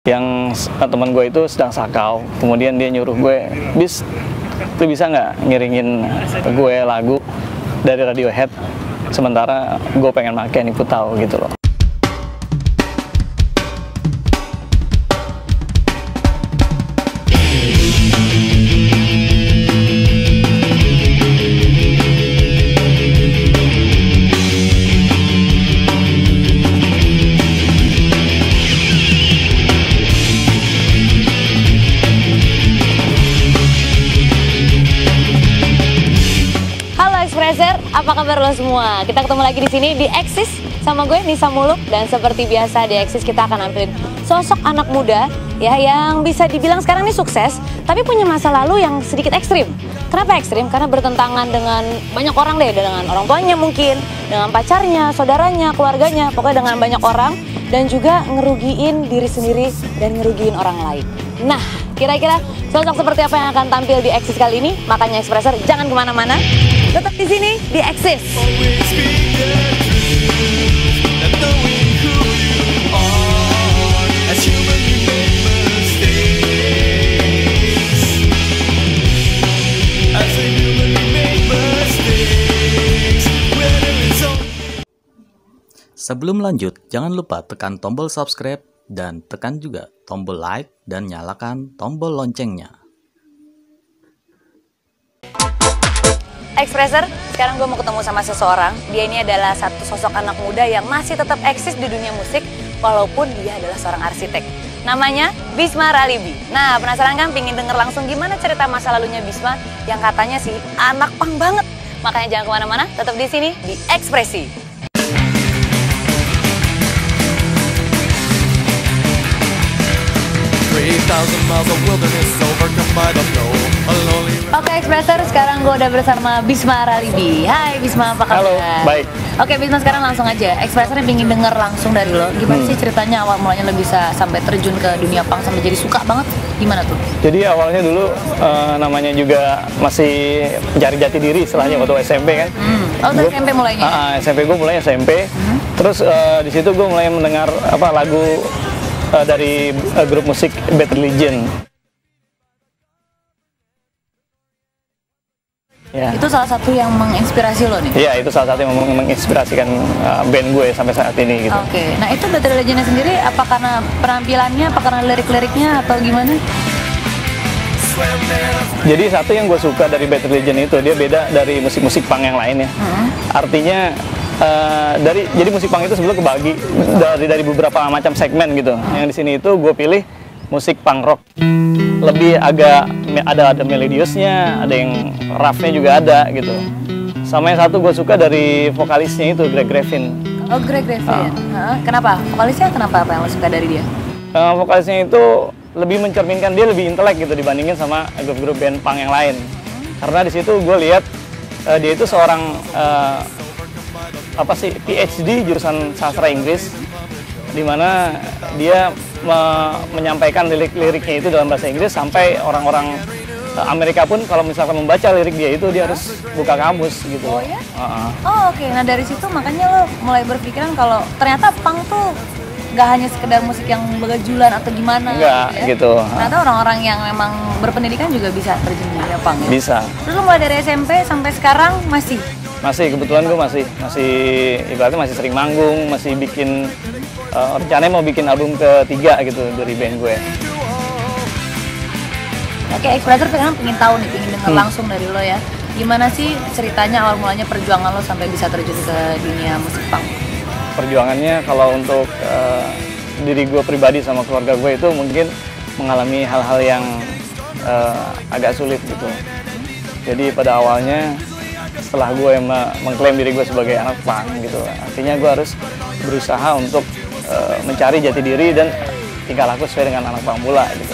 Yang teman gue itu sedang sakau, kemudian dia nyuruh gue, "Bis, lu bisa nggak ngiringin gue lagu dari Radiohead, sementara gue pengen pakai nih Putau," gitu loh. Apa kabar lo semua? Kita ketemu lagi di sini di Eksis sama gue Nisa Muluk, dan seperti biasa di Eksis kita akan nampilin sosok anak muda ya yang bisa dibilang sekarang ini sukses tapi punya masa lalu yang sedikit ekstrim. Kenapa ekstrim? Karena bertentangan dengan banyak orang deh, dengan orang tuanya mungkin, dengan pacarnya, saudaranya, keluarganya, pokoknya dengan banyak orang, dan juga ngerugiin diri sendiri dan ngerugiin orang lain. Nah, kira-kira sosok seperti apa yang akan tampil di Eksis kali ini? Makanya Expresser jangan kemana-mana, tetap di sini di Eksis. Sebelum lanjut, jangan lupa tekan tombol subscribe dan tekan juga tombol like dan nyalakan tombol loncengnya. Expresser, sekarang gue mau ketemu sama seseorang. Dia ini adalah satu sosok anak muda yang masih tetap eksis di dunia musik walaupun dia adalah seorang arsitek. Namanya Bisma Ralibi. Nah, penasaran kan? Pingin denger langsung gimana cerita masa lalunya Bisma yang katanya sih anak pang banget. Makanya jangan kemana-mana, tetap di sini di Ekspresi. Oke, Expresser, sekarang gue udah bersama Bisma Ralibi. Hai Bisma, apa kabar? Halo, baik. Oke Bisma, sekarang langsung aja. Expresser pengen denger langsung dari lo. Gimana sih ceritanya awal mulanya lo bisa sampai terjun ke dunia punk sampai jadi suka banget? Gimana tuh? Jadi awalnya dulu namanya juga masih mencari jati diri istilahnya waktu SMP kan. Oh, dari SMP mulainya? SMP gue mulai SMP. Terus di situ gue mulai mendengar lagu dari grup musik Bad Religion. Ya. Itu salah satu yang menginspirasi lo nih? Iya, itu salah satu yang menginspirasikan band gue sampai saat ini gitu. Oke. Nah itu Bad Religion sendiri apa karena penampilannya, apa karena lirik-liriknya, atau gimana? Jadi satu yang gue suka dari Bad Religion itu, dia beda dari musik-musik punk yang lain ya. Artinya jadi musik punk itu sebetulnya kebagi dari beberapa macam segmen gitu. Yang di sini itu gue pilih musik punk rock, lebih agak ada melodiusnya, ada yang roughnya juga ada gitu. Sama yang satu gue suka dari vokalisnya itu, Greg Graffin. Oh, Greg Graffin. Kenapa? Vokalisnya kenapa? Apa yang lo suka dari dia? Vokalisnya itu lebih mencerminkan, dia lebih intelek gitu dibandingin sama grup-grup band punk yang lain. Karena di situ gue lihat dia itu seorang PhD jurusan sastra Inggris, di mana dia menyampaikan lirik-liriknya itu dalam bahasa Inggris sampai orang-orang Amerika pun kalau misalkan membaca lirik dia itu dia harus buka kamus gitu. Oh ya? Oh oke. Nah dari situ makanya lo mulai berpikiran kalau ternyata punk tuh nggak hanya sekedar musik yang begajulan atau gimana. Enggak gitu. Ternyata orang-orang yang memang berpendidikan juga bisa terjun di dunia punk ya? Bisa. Terus lo mulai dari SMP sampai sekarang masih? Masih, kebetulan gue masih ibaratnya masih sering manggung, masih bikin rencananya mau bikin album ketiga gitu dari band gue. Oke, Expresser sekarang pengen tahu nih, pengen denger langsung dari lo ya. Gimana sih ceritanya awal mulanya perjuangan lo sampai bisa terjun ke dunia musik punk? Perjuangannya kalau untuk diri gue pribadi sama keluarga gue itu mungkin mengalami hal-hal yang agak sulit gitu. Jadi pada awalnya setelah gue mengklaim diri gue sebagai anak punk gitu, artinya gue harus berusaha untuk mencari jati diri dan tingkah laku sesuai dengan anak punk mula gitu.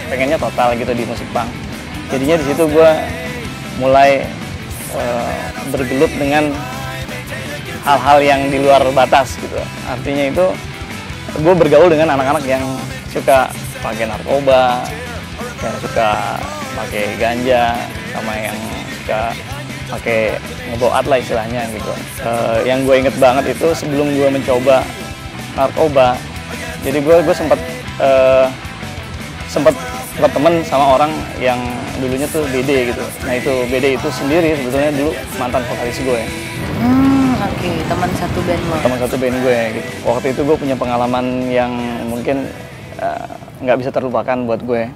Pengennya total gitu di musik punk. Jadinya di situ gue mulai bergelut dengan hal-hal yang di luar batas gitu. Artinya itu gue bergaul dengan anak-anak yang suka pakai narkoba, yang suka pakai ganja, sama yang suka pakai ngeboat lah istilahnya gitu. Yang gue inget banget itu sebelum gue mencoba narkoba, jadi gue sempat sempat temen sama orang yang dulunya tuh BD gitu. Nah itu BD itu sendiri sebetulnya dulu mantan vokalis gue. Oke, teman satu band lo. Teman satu band gue gitu. Waktu itu gue punya pengalaman yang mungkin nggak bisa terlupakan buat gue.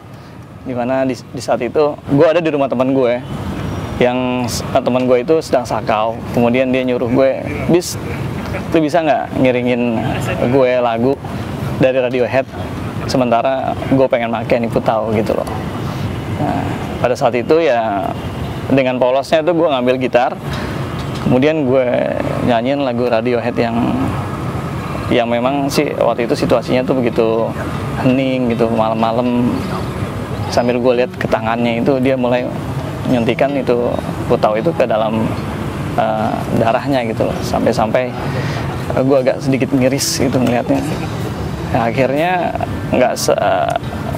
Dimana di saat itu gue ada di rumah teman gue, yang teman gue itu sedang sakau. Kemudian dia nyuruh gue, "Bis, lu bisa nggak ngiringin gue lagu dari Radiohead, sementara gue pengen pakai nipu tahu gitu loh." Nah, pada saat itu ya dengan polosnya tuh gue ngambil gitar, kemudian gue nyanyiin lagu Radiohead yang memang sih waktu itu situasinya tuh begitu hening gitu, malam-malam, sambil gue lihat ke tangannya itu dia mulai nyuntikan itu putau itu ke dalam darahnya gitu loh, sampai-sampai gue agak sedikit miris gitu ngelihatnya. Nah, akhirnya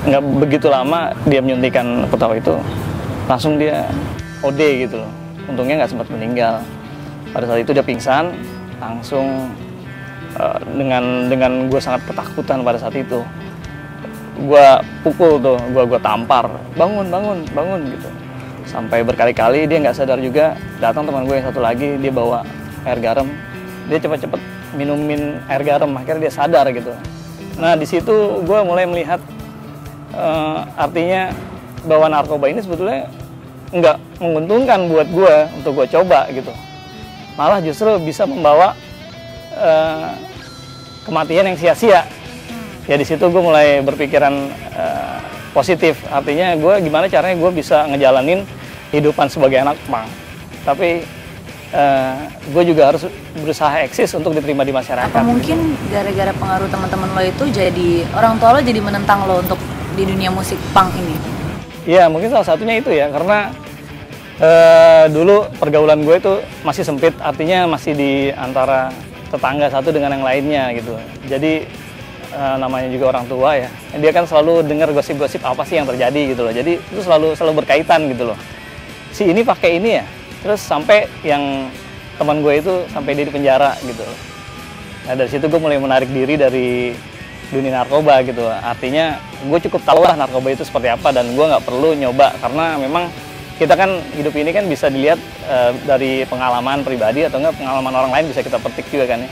nggak begitu lama dia menyuntikan putau itu, langsung dia OD gitu loh. Untungnya nggak sempat meninggal. Pada saat itu dia pingsan, langsung dengan gue sangat ketakutan pada saat itu. Gue pukul tuh, gue tampar, bangun gitu. Sampai berkali-kali dia nggak sadar juga. Datang teman gue yang satu lagi, dia bawa air garam, dia cepet-cepet minumin air garam, akhirnya dia sadar gitu. Nah di situ gue mulai melihat artinya bahwa narkoba ini sebetulnya nggak menguntungkan buat gue untuk gue coba gitu, malah justru bisa membawa kematian yang sia-sia. Ya di situ gue mulai berpikiran positif, artinya gue gimana caranya gue bisa ngejalanin kehidupan sebagai anak punk, tapi gue juga harus berusaha eksis untuk diterima di masyarakat. Apa mungkin gara-gara pengaruh teman-teman lo itu jadi orang tua lo jadi menentang lo untuk di dunia musik punk ini? Ya mungkin salah satunya itu ya, karena dulu pergaulan gue itu masih sempit, artinya masih di antara tetangga satu dengan yang lainnya gitu. Jadi namanya juga orang tua ya, dia kan selalu dengar gosip-gosip apa sih yang terjadi gitu loh. Jadi itu selalu berkaitan gitu loh. Si ini pakai ini ya, terus sampai yang teman gue itu sampai dia di penjara gitu. Nah dari situ gue mulai menarik diri dari dunia narkoba gitu. Artinya gue cukup tahu lah narkoba itu seperti apa, dan gue nggak perlu nyoba karena memang kita kan hidup ini kan bisa dilihat dari pengalaman pribadi atau enggak pengalaman orang lain bisa kita petik juga kan ya.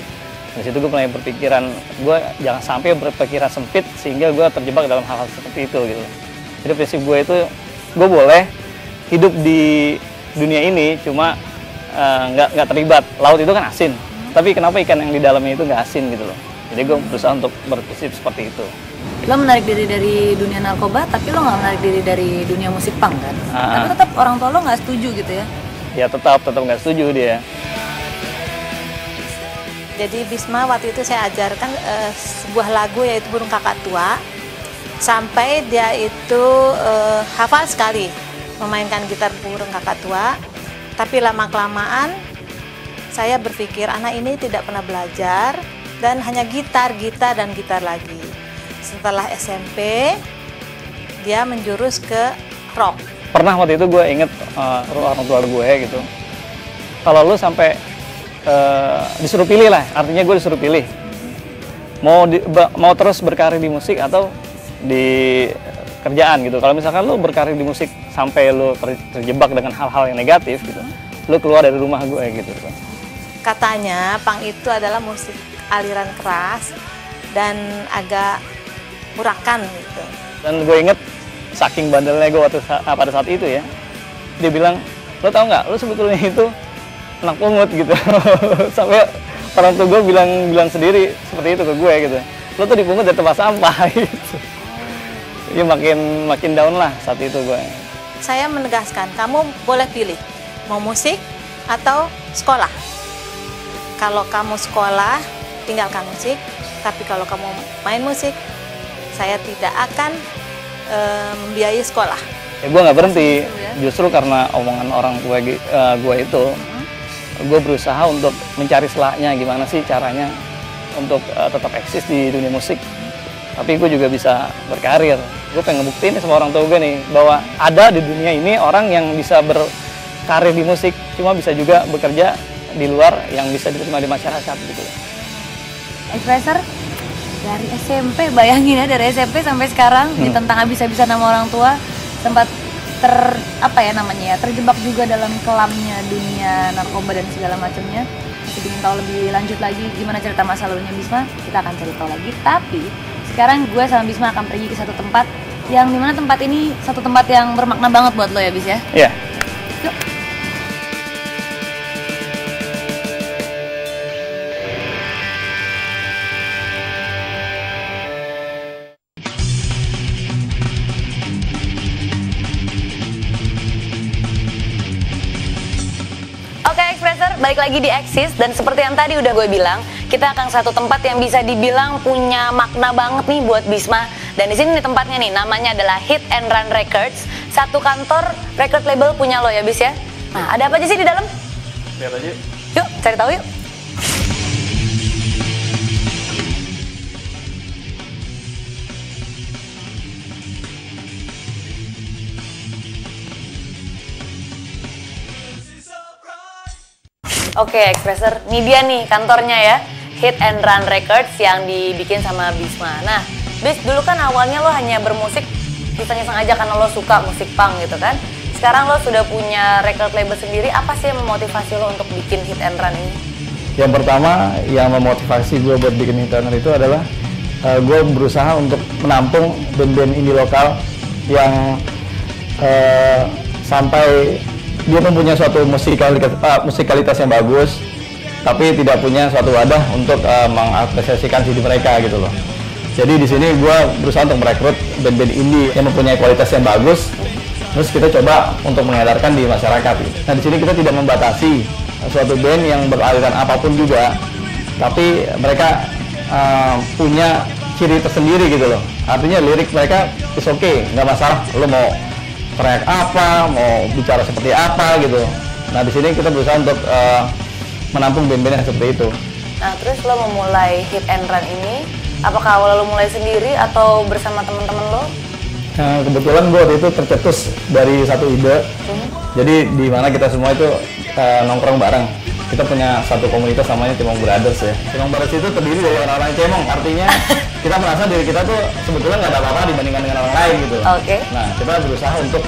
Di situ gue mulai berpikiran, gue jangan sampai berpikiran sempit sehingga gue terjebak dalam hal-hal seperti itu gitu. Jadi prinsip gue itu, gue boleh hidup di dunia ini cuma nggak terlibat. Laut itu kan asin, tapi kenapa ikan yang di dalamnya itu nggak asin gitu loh. Jadi gue berusaha untuk berprinsip seperti itu. Lo menarik diri dari dunia narkoba, tapi lo nggak menarik diri dari dunia musik punk kan? Tapi tetap orang tua lo nggak setuju gitu ya? Ya tetap nggak setuju dia. Jadi Bisma waktu itu saya ajarkan sebuah lagu yaitu Burung Kakak Tua, sampai dia itu hafal sekali memainkan gitar Burung Kakak Tua. Tapi lama-kelamaan saya berpikir anak ini tidak pernah belajar dan hanya gitar lagi. Setelah SMP dia menjurus ke rock. Pernah waktu itu gue inget orang tua gue gitu, kalau lu sampai disuruh pilih lah, artinya gue disuruh pilih mau terus berkarir di musik atau di kerjaan gitu. Kalau misalkan lu berkarir di musik sampai lu terjebak dengan hal-hal yang negatif gitu, lu keluar dari rumah gue gitu. Katanya punk itu adalah musik aliran keras dan agak urakan gitu. Dan gue inget saking bandelnya gue pada saat itu ya, dia bilang, lo tau nggak, lo sebetulnya itu anak pungut gitu. Sampai orang tua gue bilang sendiri seperti itu ke gue gitu, lo tuh dipungut dari tempat sampah gitu. Ya makin down lah saat itu gue. Saya menegaskan, kamu boleh pilih mau musik atau sekolah. Kalau kamu sekolah, tinggalkan musik. Tapi kalau kamu main musik, saya tidak akan membiayai sekolah. Ya gue nggak berhenti, justru karena omongan orang tua gue itu, gue berusaha untuk mencari selaknya gimana sih caranya untuk tetap eksis di dunia musik. Tapi gue juga bisa berkarir. Gue pengen ngebuktiin sama orang tua gue nih, bahwa ada di dunia ini orang yang bisa berkarir di musik, cuma bisa juga bekerja di luar yang bisa diterima di masyarakat gitu. Advisor, Dari SMP, bayangin ya, dari SMP sampai sekarang ditentang habis-habisan sama orang tua, sempat terjebak juga dalam kelamnya dunia narkoba dan segala macamnya. Masih ingin tahu lebih lanjut lagi gimana cerita masa lalunya Bisma, kita akan cari tahu lagi. Tapi sekarang gue sama Bisma akan pergi ke satu tempat yang dimana tempat ini satu tempat yang bermakna banget buat lo ya Bis ya. Iya. Yuk. Balik lagi di Eksis, dan seperti yang tadi udah gue bilang, kita akan satu tempat yang bisa dibilang punya makna banget nih buat Bisma. Dan di sini nih tempatnya nih, namanya adalah Hit and Run Records. Satu kantor record label punya lo ya Bis ya. Nah, ada apa aja sih di dalam? Lihat aja. Yuk, cari tahu yuk. Oke, Expresser, ini dia nih kantornya ya, Hit and Run Records yang dibikin sama Bisma. Nah, Bis, dulu kan awalnya lo hanya bermusik iseng-iseng aja karena lo suka musik punk gitu kan. Sekarang lo sudah punya record label sendiri, apa sih yang memotivasi lo untuk bikin Hit and Run ini? Yang pertama yang memotivasi gue buat bikin Hit and Run itu adalah gue berusaha untuk menampung band-band indie lokal yang sampai dia mempunyai suatu musikalitas yang bagus, tapi tidak punya suatu wadah untuk mengapresiasikan CD mereka gitu loh. Jadi di sini gue berusaha untuk merekrut band-band indie yang mempunyai kualitas yang bagus, terus kita coba untuk mengedarkan di masyarakat. Nah di sini kita tidak membatasi suatu band yang beraliran apapun juga, tapi mereka punya ciri tersendiri gitu loh. Artinya lirik mereka is okay, nggak masalah. Lo mau teriak apa, mau bicara seperti apa gitu. Nah di sini kita berusaha untuk menampung band-band yang seperti itu. Nah terus lo memulai Hit and Run ini, apakah awal lo mulai sendiri atau bersama teman-teman lo? Kebetulan gue waktu itu tercetus dari satu ide. Jadi di mana kita semua itu nongkrong bareng. Kita punya satu komunitas namanya Cemong Brothers ya. Cemong Brothers itu terdiri dari orang-orang cemong, artinya kita merasa diri kita tuh sebetulnya nggak ada apa-apa dibandingkan dengan orang lain gitu. Oke. Nah kita berusaha untuk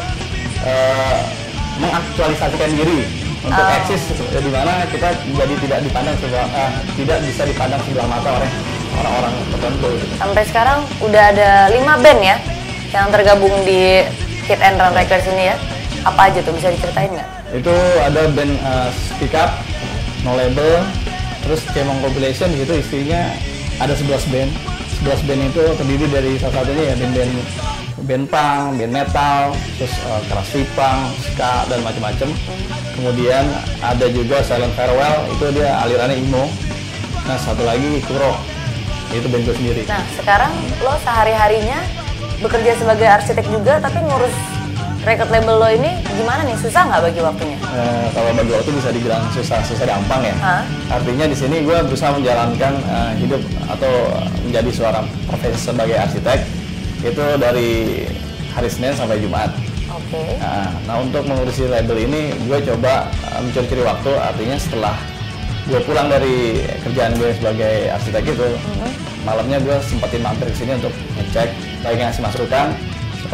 mengaktualisasikan diri untuk eksis, di mana kita jadi tidak dipandang tidak bisa dipandang sebelah mata oleh orang-orang tertentu. Gitu. Sampai sekarang udah ada 5 band ya yang tergabung di Hit and Run Records ini ya. Apa aja tuh, bisa diceritain nggak? Itu ada band Speak Up, No Label, terus Cemong Compilation, di situ isinya ada 11 band. 11 band itu terdiri dari salah satunya ya band punk, band metal, terus keras punk, ska dan macam-macam. Kemudian ada juga Silent Farewell, itu dia alirannya emo. Nah satu lagi Kuro, itu band gue sendiri. Nah sekarang lo sehari-harinya bekerja sebagai arsitek juga, tapi ngurus record label lo ini gimana nih? Susah nggak bagi waktunya? Kalau bagi waktu bisa dibilang susah gampang ya. Artinya di sini gue berusaha menjalankan hidup atau menjadi seorang profesi sebagai arsitek itu dari hari Senin sampai Jumat. Oke. Nah untuk mengurusi label ini gue coba mencuri-curi waktu. Artinya setelah gue pulang dari kerjaan gue sebagai arsitek itu, malamnya gue sempetin mampir ke sini untuk ngecek, baik ngasih masukan.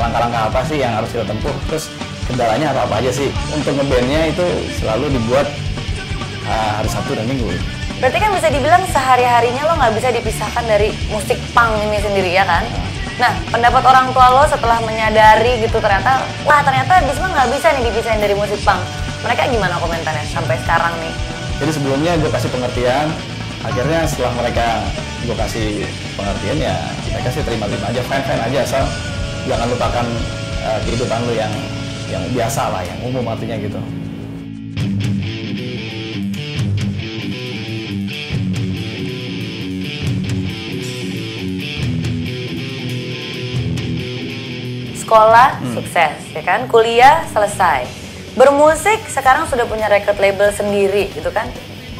Langkah-langkah apa sih yang harus kita tempuh, terus kendalanya apa aja sih. Untuk ngebandnya itu selalu dibuat hari Sabtu dan Minggu. Berarti kan bisa dibilang sehari-harinya lo nggak bisa dipisahkan dari musik punk ini sendiri ya kan? Nah, pendapat orang tua lo setelah menyadari gitu ternyata Bisma nggak bisa nih dipisahin dari musik punk. Mereka gimana komentarnya sampai sekarang nih? Jadi sebelumnya gue kasih pengertian, akhirnya setelah mereka gue kasih pengertian ya mereka sih terima-terima aja, fine-fine aja, asal jangan lupakan kehidupan lu yang biasa lah, yang umum artinya gitu. Sekolah sukses, ya kan? Kuliah selesai. Bermusik sekarang sudah punya record label sendiri gitu kan?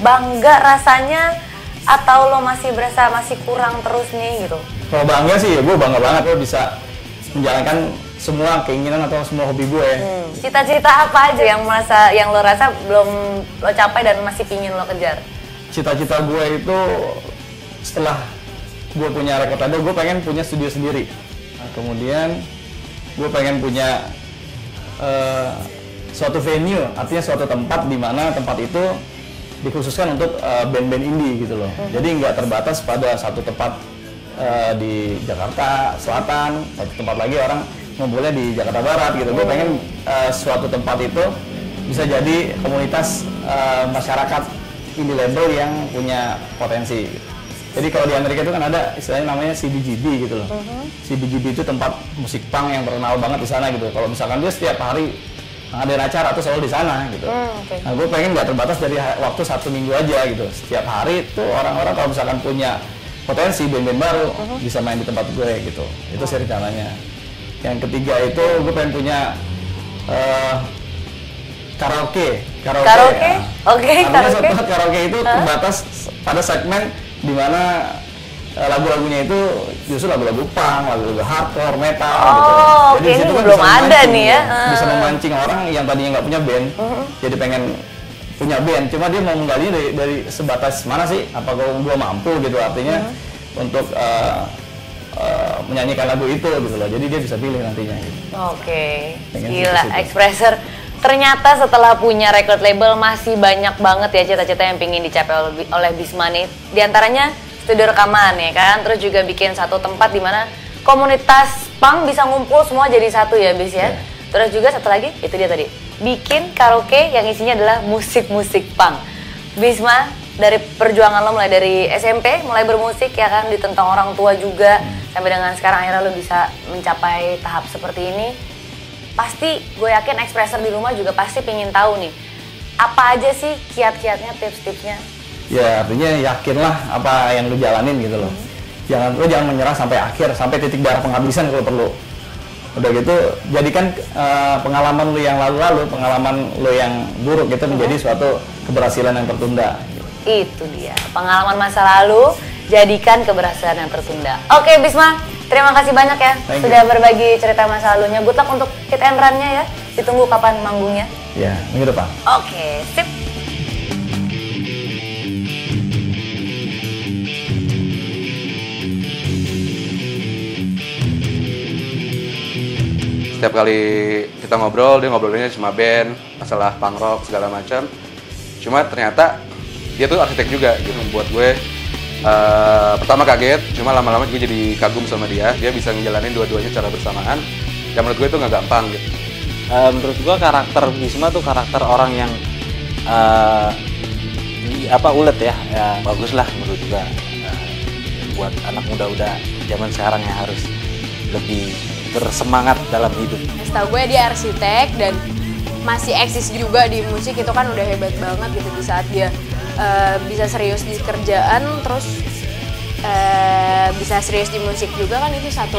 Bangga rasanya atau lo masih berasa masih kurang terus nih gitu? Kalau bangga sih ya gue bangga banget lo bisa menjalankan semua keinginan atau semua hobi gue ya. Cita-cita apa aja yang lo rasa belum lo capai dan masih pingin lo kejar? Cita-cita gue itu setelah gue punya record label, gue pengen punya studio sendiri. Nah, kemudian gue pengen punya suatu venue, artinya suatu tempat di mana tempat itu dikhususkan untuk band-band indie gitu loh. Jadi nggak terbatas pada satu tempat di Jakarta Selatan, satu tempat lagi orang ngumpulnya di Jakarta Barat gitu. Gue pengen suatu tempat itu bisa jadi komunitas masyarakat indie label yang punya potensi. Jadi kalau di Amerika itu kan ada istilahnya namanya CBGB gitu loh. CBGB itu tempat musik punk yang terkenal banget di sana gitu. Kalau misalkan dia setiap hari ada acara tuh selalu di sana gitu. Nah, gue pengen nggak terbatas dari waktu 1 minggu aja gitu. Setiap hari tuh orang-orang kalau misalkan punya potensi band-band baru bisa main di tempat gue gitu. Itu sih rencananya. Yang ketiga itu gue pengen punya karaoke. Karaoke? Oke, karaoke. Karaoke itu terbatas pada segmen di mana lagu-lagunya itu justru lagu-lagu punk, lagu-lagu hardcore, metal gitu. Jadi di situ kan belum ada nih ya. Bisa memancing orang yang tadinya nggak punya band, jadi pengen punya band. Cuma dia mau menggalinya dari sebatas mana sih? Apakah gua mampu gitu, artinya untuk menyanyikan lagu itu gitu loh. Jadi dia bisa pilih nantinya. Gitu. Oke, gila, Expressor. Ternyata setelah punya record label masih banyak banget ya cita-cita yang pingin dicapai oleh Bisma nih. Di antaranya studio rekaman ya kan, terus juga bikin satu tempat di mana komunitas punk bisa ngumpul semua jadi satu ya Bis ya. Terus juga satu lagi, itu dia tadi, bikin karaoke yang isinya adalah musik-musik punk. Bisma, dari perjuangan lo mulai dari SMP, mulai bermusik ya kan, ditentang orang tua juga, sampai dengan sekarang akhirnya lo bisa mencapai tahap seperti ini. Pasti gue yakin Expressor di rumah juga pasti pengen tahu nih, apa aja sih kiat-kiatnya, tips-tipsnya? Ya artinya yakinlah apa yang lu jalanin gitu loh. Jangan menyerah sampai akhir, sampai titik darah penghabisan kalau perlu. Udah gitu, jadikan pengalaman lu yang lalu-lalu, pengalaman lu yang buruk itu menjadi suatu keberhasilan yang tertunda. Itu dia, pengalaman masa lalu, jadikan keberhasilan yang tertunda. Oke Bisma, terima kasih banyak ya sudah berbagi cerita masa lalunya. Good luck untuk hit and run-nya ya. Ditunggu kapan manggungnya? Ya, minggu depan. Oke, sip. Setiap kali kita ngobrol, dia ngobrolnya cuma band, masalah punk rock, segala macam. Cuma ternyata dia tuh arsitek juga gitu. Buat gue pertama kaget, cuma lama-lama gue jadi kagum sama dia. Dia bisa ngejalanin dua-duanya secara bersamaan. Dan menurut gue itu nggak gampang gitu. Menurut gue karakter Bisma tuh karakter orang yang ulet ya, bagus lah menurut gue. Buat anak muda zaman sekarang yang harus lebih bersemangat dalam hidup. Setahu gue dia arsitek dan masih eksis juga di musik, itu kan udah hebat banget gitu. Di saat dia bisa serius di kerjaan, terus bisa serius di musik juga kan, itu satu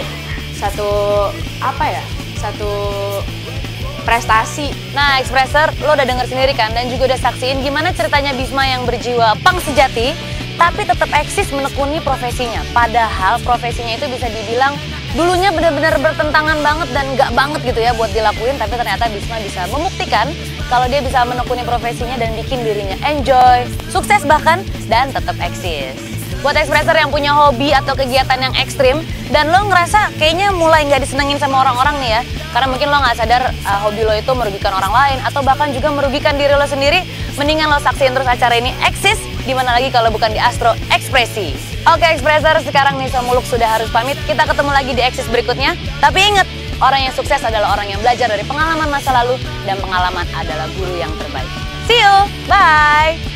prestasi. Nah Expressor, lo udah denger sendiri kan dan juga udah saksiin gimana ceritanya Bisma yang berjiwa punk sejati tapi tetap eksis menekuni profesinya. Padahal profesinya itu bisa dibilang dulunya benar-benar bertentangan banget dan nggak banget gitu ya buat dilakuin, tapi ternyata Bisma bisa membuktikan kalau dia bisa menekuni profesinya dan bikin dirinya enjoy, sukses bahkan, dan tetap eksis. Buat Expressor yang punya hobi atau kegiatan yang ekstrim dan lo ngerasa kayaknya mulai nggak disenengin sama orang-orang nih ya, karena mungkin lo nggak sadar hobi lo itu merugikan orang lain atau bahkan juga merugikan diri lo sendiri, mendingan lo saksiin terus acara ini Eksis, dimana lagi kalau bukan di Astro Ekspresi. Oke Expressor, sekarang Nisa Muluk sudah harus pamit. Kita ketemu lagi di Eksis berikutnya. Tapi ingat, orang yang sukses adalah orang yang belajar dari pengalaman masa lalu dan pengalaman adalah guru yang terbaik. See you, bye.